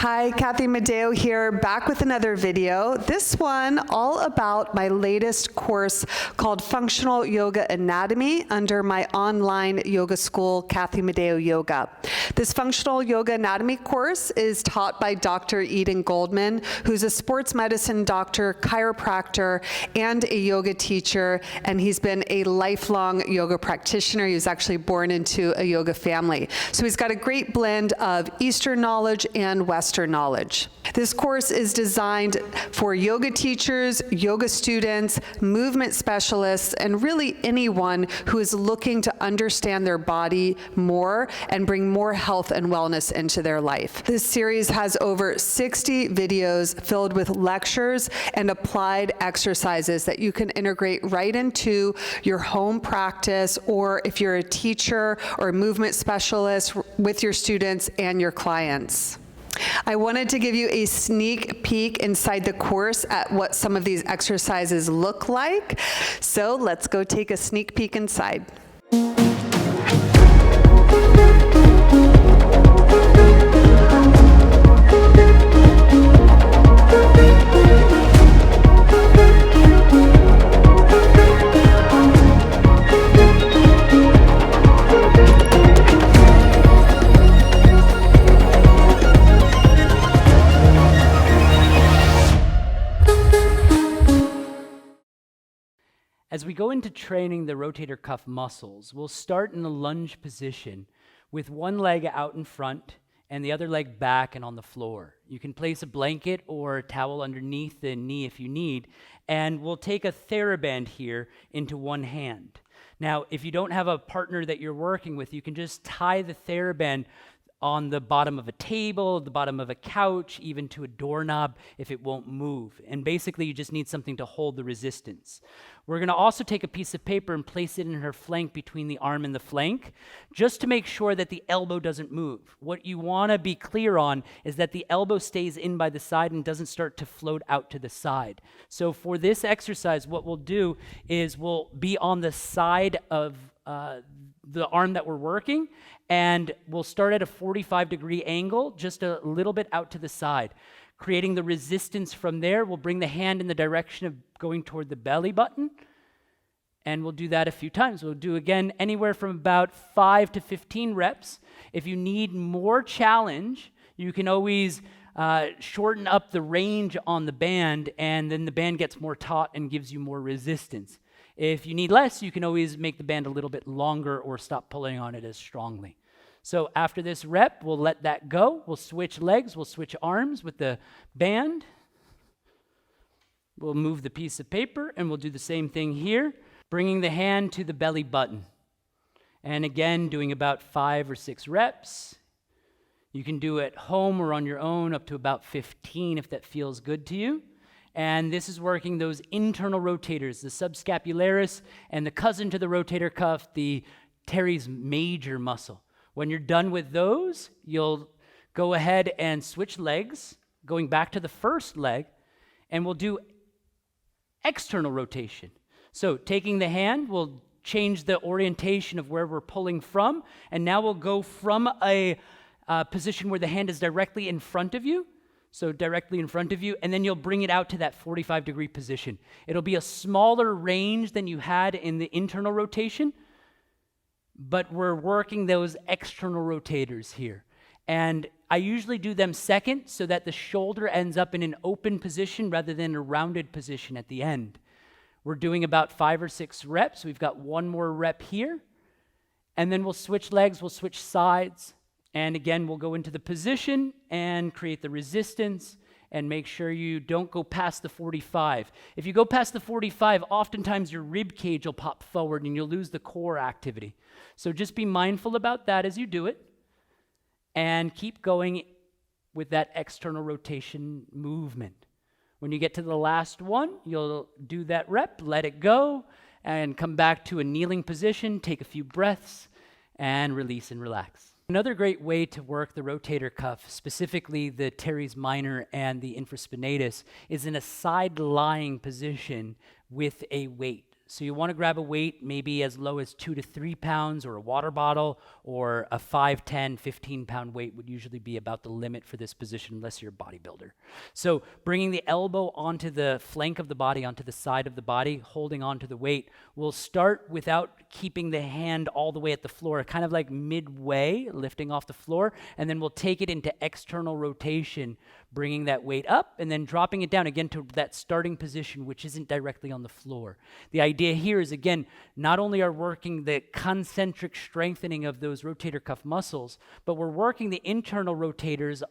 Hi, Cathy Madeo here, back with another video. This one all about my latest course called Functional Yoga Anatomy under my online yoga school, Cathy Madeo Yoga. This Functional Yoga Anatomy course is taught by Dr. Eden Goldman, who's a sports medicine doctor, chiropractor, and a yoga teacher, and he's been a lifelong yoga practitioner. He was actually born into a yoga family. So he's got a great blend of Eastern knowledge and Western knowledge. This course is designed for yoga teachers, yoga students, movement specialists, and really anyone who is looking to understand their body more and bring more health and wellness into their life. This series has over 60 videos filled with lectures and applied exercises that you can integrate right into your home practice, or if you're a teacher or a movement specialist, with your students and your clients. I wanted to give you a sneak peek inside the course at what some of these exercises look like. So let's go take a sneak peek inside. As we go into training the rotator cuff muscles, we'll start in the lunge position with one leg out in front and the other leg back and on the floor. You can place a blanket or a towel underneath the knee if you need, and we'll take a TheraBand here into one hand. Now, if you don't have a partner that you're working with, you can just tie the TheraBand on the bottom of a table, the bottom of a couch, even to a doorknob if it won't move. And basically, you just need something to hold the resistance. We're going to also take a piece of paper and place it in her flank between the arm and the flank, just to make sure that the elbow doesn't move. What you want to be clear on is that the elbow stays in by the side and doesn't start to float out to the side. So for this exercise, what we'll do is we'll be on the side of the arm that we're working, and we'll start at a 45-degree angle, just a little bit out to the side. Creating the resistance from there, we'll bring the hand in the direction of going toward the belly button, and we'll do that a few times. We'll do, again, anywhere from about 5 to 15 reps. If you need more challenge, you can always shorten up the range on the band, and then the band gets more taut and gives you more resistance. If you need less, you can always make the band a little bit longer or stop pulling on it as strongly. So after this rep, we'll let that go. We'll switch legs, we'll switch arms with the band. We'll move the piece of paper, and we'll do the same thing here, bringing the hand to the belly button. And again, doing about 5 or 6 reps. You can do it at home or on your own, up to about 15 if that feels good to you. And this is working those internal rotators, the subscapularis and the cousin to the rotator cuff, the teres major muscle. When you're done with those, you'll go ahead and switch legs, going back to the first leg, and we'll do external rotation. So taking the hand, we'll change the orientation of where we're pulling from, and now we'll go from a position where the hand is directly in front of you, so directly in front of you, and then you'll bring it out to that 45-degree position. It'll be a smaller range than you had in the internal rotation, but we're working those external rotators here. And I usually do them second so that the shoulder ends up in an open position rather than a rounded position at the end. We're doing about 5 or 6 reps. We've got one more rep here, and then we'll switch legs, we'll switch sides. And again, we'll go into the position and create the resistance and make sure you don't go past the 45. If you go past the 45, oftentimes your rib cage will pop forward and you'll lose the core activity. So just be mindful about that as you do it, and keep going with that external rotation movement. When you get to the last one, you'll do that rep, let it go, and come back to a kneeling position, take a few breaths, and release and relax. Another great way to work the rotator cuff, specifically the teres minor and the infraspinatus, is in a side-lying position with a weight. So you want to grab a weight maybe as low as 2 to 3 pounds, or a water bottle, or a 5, 10, 15-pound weight would usually be about the limit for this position unless you're a bodybuilder. So bringing the elbow onto the flank of the body, onto the side of the body, holding onto the weight. We'll start without keeping the hand all the way at the floor, kind of like midway, lifting off the floor, and then we'll take it into external rotation, bringing that weight up and then dropping it down again to that starting position, which isn't directly on the floor. The idea here is, again, not only are working the concentric strengthening of those rotator cuff muscles, but we're working the internal rotators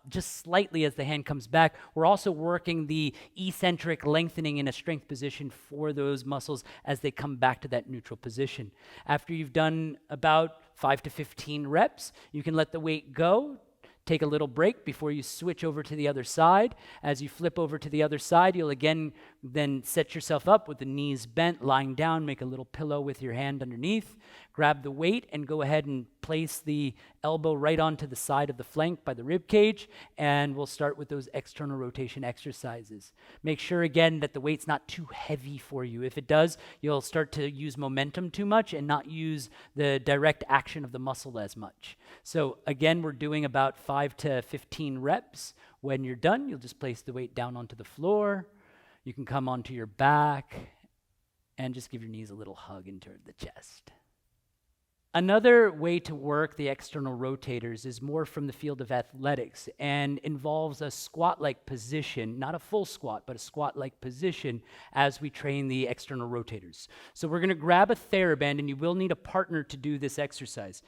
just slightly as the hand comes back. We're also working the eccentric lengthening in a strength position for those muscles as they come back to that neutral position. After you've done about 5 to 15 reps, you can let the weight go. Take a little break before you switch over to the other side. As you flip over to the other side, you'll again then set yourself up with the knees bent, lying down, make a little pillow with your hand underneath, grab the weight and go ahead and place the elbow right onto the side of the flank by the rib cage, and we'll start with those external rotation exercises. Make sure again that the weight's not too heavy for you. If it does, you'll start to use momentum too much and not use the direct action of the muscle as much. So again, we're doing about 5 to 15 reps. When you're done, you'll just place the weight down onto the floor. You can come onto your back and just give your knees a little hug into the chest. Another way to work the external rotators is more from the field of athletics and involves a squat-like position, not a full squat, but a squat-like position as we train the external rotators. So we're going to grab a TheraBand, and you will need a partner to do this exercise.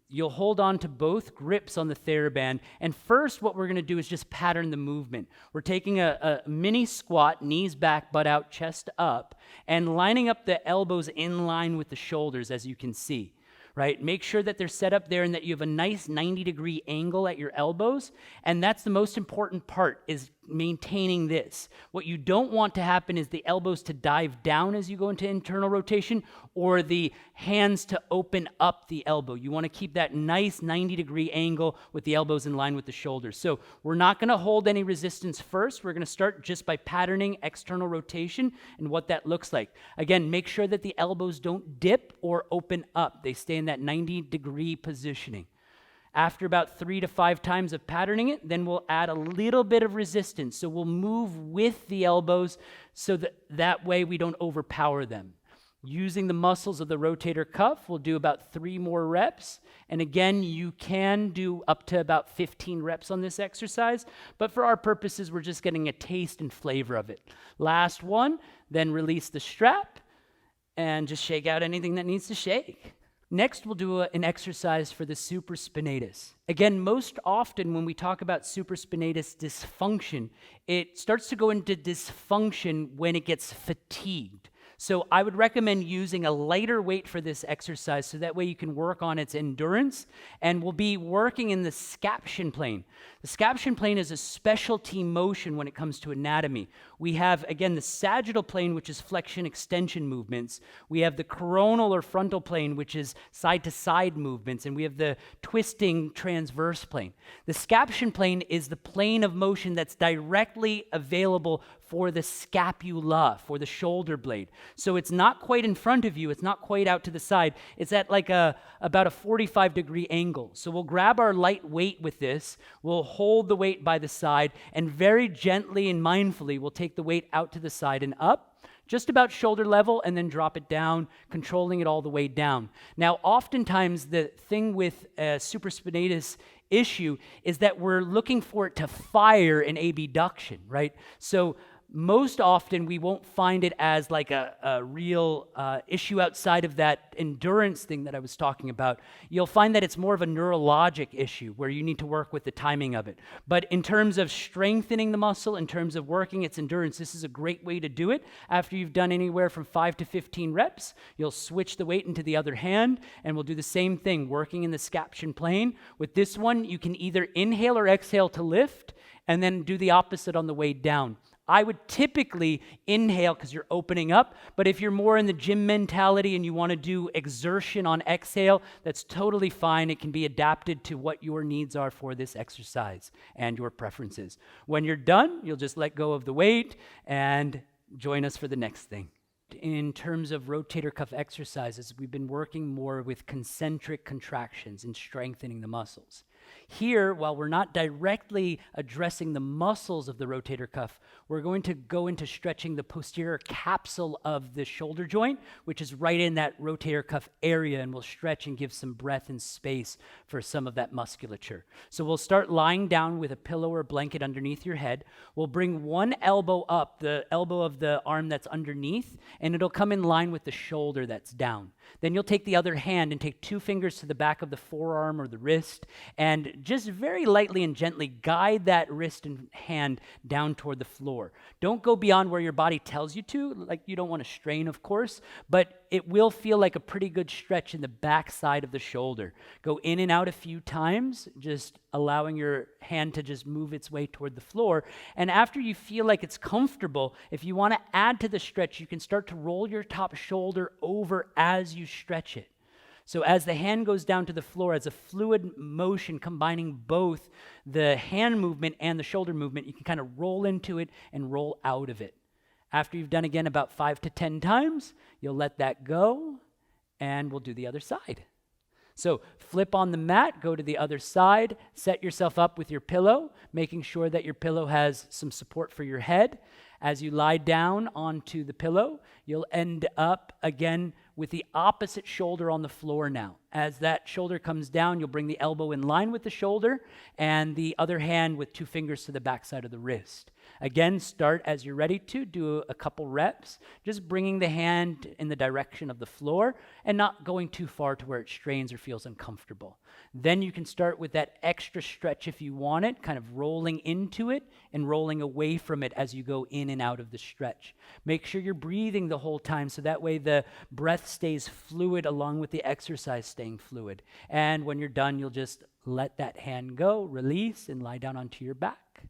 You'll hold on to both grips on the TheraBand, and first what we're going to do is just pattern the movement. We're taking a mini squat, knees back, butt out, chest up, and lining up the elbows in line with the shoulders, as you can see. Right? Make sure that they're set up there and that you have a nice 90-degree angle at your elbows. And that's the most important part, is maintaining this. What you don't want to happen is the elbows to dive down as you go into internal rotation, or the hands to open up the elbow. You want to keep that nice 90-degree angle with the elbows in line with the shoulders. So we're not going to hold any resistance first. We're going to start just by patterning external rotation and what that looks like. Again, make sure that the elbows don't dip or open up. They stay in that 90-degree positioning. After about 3 to 5 times of patterning it, then we'll add a little bit of resistance. So we'll move with the elbows so that way we don't overpower them. Using the muscles of the rotator cuff, we'll do about 3 more reps. And again, you can do up to about 15 reps on this exercise, but for our purposes, we're just getting a taste and flavor of it. Last one, then release the strap and just shake out anything that needs to shake. Next, we'll do an exercise for the supraspinatus. Again, most often when we talk about supraspinatus dysfunction, it starts to go into dysfunction when it gets fatigued. So I would recommend using a lighter weight for this exercise so that way you can work on its endurance, and we'll be working in the scaption plane. The scaption plane is a specialty motion when it comes to anatomy. We have, again, the sagittal plane, which is flexion-extension movements. We have the coronal or frontal plane, which is side-to-side movements, and we have the twisting transverse plane. The scaption plane is the plane of motion that's directly available for the scapula, for the shoulder blade. So it's not quite in front of you, it's not quite out to the side, it's at like about a 45-degree angle. So we'll grab our light weight with this, we'll hold the weight by the side, and very gently and mindfully we'll take the weight out to the side and up, just about shoulder level, and then drop it down, controlling it all the way down. Now, oftentimes the thing with supraspinatus issue is that we're looking for it to fire an abduction, right? So most often we won't find it as like a real issue outside of that endurance thing that I was talking about. You'll find that it's more of a neurologic issue where you need to work with the timing of it. But in terms of strengthening the muscle, in terms of working its endurance, this is a great way to do it. After you've done anywhere from 5 to 15 reps, you'll switch the weight into the other hand, and we'll do the same thing, working in the scaption plane. With this one, you can either inhale or exhale to lift, and then do the opposite on the way down. I would typically inhale because you're opening up, but if you're more in the gym mentality and you want to do exertion on exhale, that's totally fine. It can be adapted to what your needs are for this exercise and your preferences. When you're done, you'll just let go of the weight and join us for the next thing. in terms of rotator cuff exercises, we've been working more with concentric contractions and strengthening the muscles. Here, while we're not directly addressing the muscles of the rotator cuff, we're going to go into stretching the posterior capsule of the shoulder joint, which is right in that rotator cuff area, and we'll stretch and give some breath and space for some of that musculature. So we'll start lying down with a pillow or blanket underneath your head. We'll bring one elbow up, the elbow of the arm that's underneath, and it'll come in line with the shoulder that's down. Then you'll take the other hand and take 2 fingers to the back of the forearm or the wrist, and just very lightly and gently guide that wrist and hand down toward the floor. Don't go beyond where your body tells you to, like you don't want to strain, of course, but it will feel like a pretty good stretch in the back side of the shoulder. Go in and out a few times, just allowing your hand to just move its way toward the floor. And after you feel like it's comfortable, if you want to add to the stretch, you can start to roll your top shoulder over as you stretch it. So as the hand goes down to the floor, as a fluid motion combining both the hand movement and the shoulder movement, you can kind of roll into it and roll out of it. After you've done again about 5 to 10 times, you'll let that go, and we'll do the other side. So flip on the mat, go to the other side, set yourself up with your pillow, making sure that your pillow has some support for your head. As you lie down onto the pillow, you'll end up again with the opposite shoulder on the floor now. As that shoulder comes down, you'll bring the elbow in line with the shoulder and the other hand with 2 fingers to the backside of the wrist. Again, start as you're ready to, do a couple reps, just bringing the hand in the direction of the floor and not going too far to where it strains or feels uncomfortable. Then you can start with that extra stretch if you want it, kind of rolling into it and rolling away from it as you go in and out of the stretch. Make sure you're breathing the whole time so that way the breath stays fluid along with the exercise staying fluid. And when you're done, you'll just let that hand go, release, and lie down onto your back.